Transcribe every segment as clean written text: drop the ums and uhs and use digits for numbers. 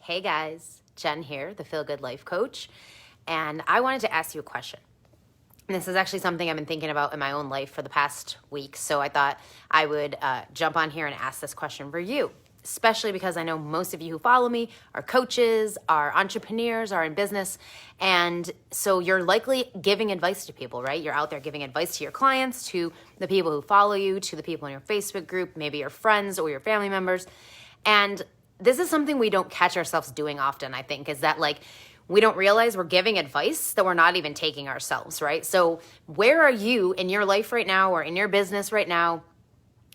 Hey guys, Jen here, the Feel Good Life Coach, and I wanted to ask you a question. And this is actually something I've been thinking about in my own life for the past week, so I thought I would jump on here and ask this question for you, especially because I know most of you who follow me are coaches, are entrepreneurs, are in business, and so you're likely giving advice to people, right? You're out there giving advice to your clients, to the people who follow you, to the people in your Facebook group, maybe your friends or your family members, and this is something we don't catch ourselves doing often, I think, is that we don't realize we're giving advice that we're not even taking ourselves, right? So where are you in your life right now or in your business right now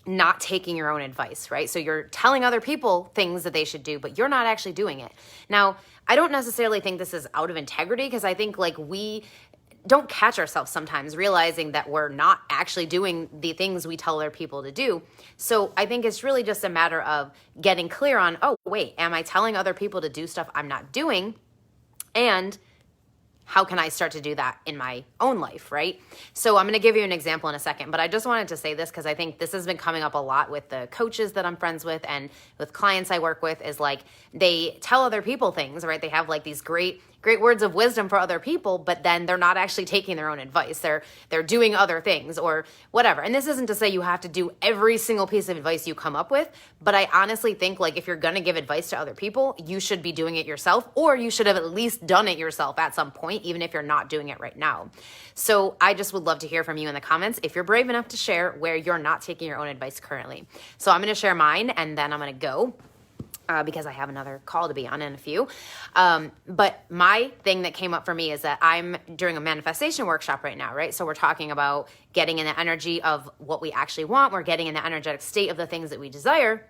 not taking your own advice, right? So you're telling other people things that they should do, but you're not actually doing it. Now, I don't necessarily think this is out of integrity because I think we don't catch ourselves sometimes realizing that we're not actually doing the things we tell other people to do. So I think it's really just a matter of getting clear on, oh, wait, am I telling other people to do stuff I'm not doing? And how can I start to do that in my own life, right? So I'm going to give you an example in a second, but I just wanted to say this because I think this has been coming up a lot with the coaches that I'm friends with and with clients I work with is they tell other people things, right? They have these great words of wisdom for other people, but then they're not actually taking their own advice. They're doing other things or whatever. And this isn't to say you have to do every single piece of advice you come up with, but I honestly think if you're going to give advice to other people, you should be doing it yourself, or you should have at least done it yourself at some point, even if you're not doing it right now. So I just would love to hear from you in the comments if you're brave enough to share where you're not taking your own advice currently. So I'm going to share mine and then I'm going to go. Because I have another call to be on in a few. But my thing that came up for me is that I'm doing a manifestation workshop right now, right? So we're talking about getting in the energy of what we actually want. We're getting in the energetic state of the things that we desire.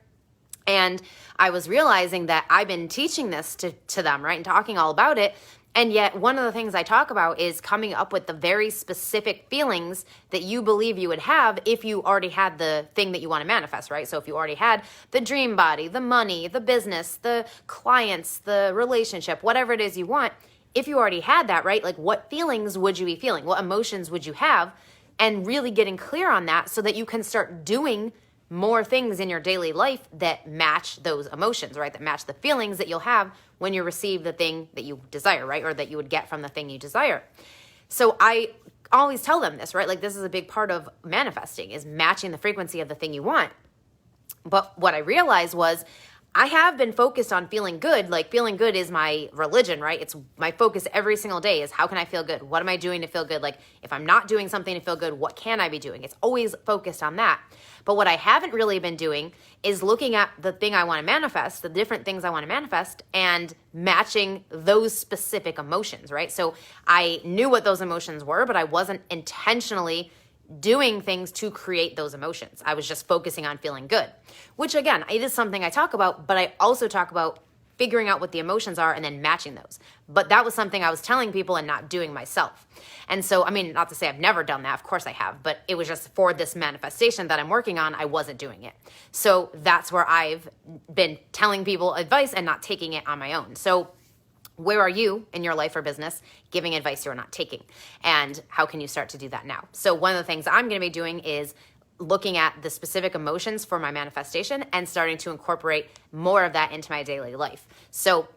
And I was realizing that I've been teaching this to them, right? And talking all about it. And yet one of the things I talk about is coming up with the very specific feelings that you believe you would have if you already had the thing that you want to manifest, right? So if you already had the dream body, the money, the business, the clients, the relationship, whatever it is you want, if you already had that, right? What feelings would you be feeling? What emotions would you have? And really getting clear on that so that you can start doing more things in your daily life that match those emotions, right? That match the feelings that you'll have when you receive the thing that you desire, right? Or that you would get from the thing you desire. So I always tell them this, right? This is a big part of manifesting is matching the frequency of the thing you want. But what I realized was I have been focused on feeling good. Feeling good is my religion, right? It's my focus every single day is how can I feel good? What am I doing to feel good? If I'm not doing something to feel good, what can I be doing? It's always focused on that. But what I haven't really been doing is looking at the thing I want to manifest, the different things I want to manifest, and matching those specific emotions, right? So I knew what those emotions were, but I wasn't intentionally doing things to create those emotions. I was just focusing on feeling good, which again, it is something I talk about, but I also talk about figuring out what the emotions are and then matching those. But that was something I was telling people and not doing myself. And so, not to say I've never done that, of course I have, but it was just for this manifestation that I'm working on, I wasn't doing it. So that's where I've been telling people advice and not taking it on my own. So where are you in your life or business giving advice you're not taking? And how can you start to do that now? So one of the things I'm going to be doing is looking at the specific emotions for my manifestation and starting to incorporate more of that into my daily life. So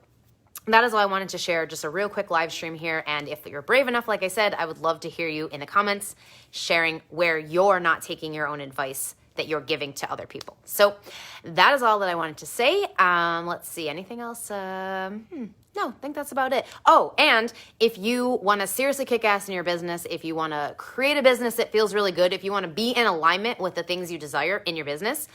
that is all I wanted to share, just a real quick live stream here. And if you're brave enough, like I said, I would love to hear you in the comments sharing where you're not taking your own advice that you're giving to other people. So that is all that I wanted to say. Let's see, anything else? No, I think that's about it. Oh, and if you want to seriously kick ass in your business, if you want to create a business that feels really good, if you want to be in alignment with the things you desire in your business,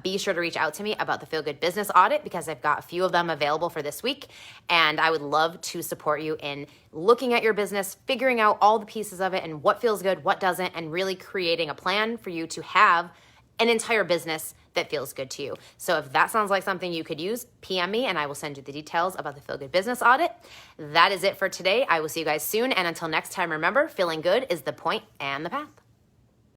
be sure to reach out to me about the Feel Good Business Audit because I've got a few of them available for this week. And I would love to support you in looking at your business, figuring out all the pieces of it and what feels good, what doesn't, and really creating a plan for you to have an entire business that feels good to you. So if that sounds like something you could use, PM me and I will send you the details about the Feel Good Business Audit. That is it for today. I will see you guys soon. And until next time, remember, feeling good is the point and the path.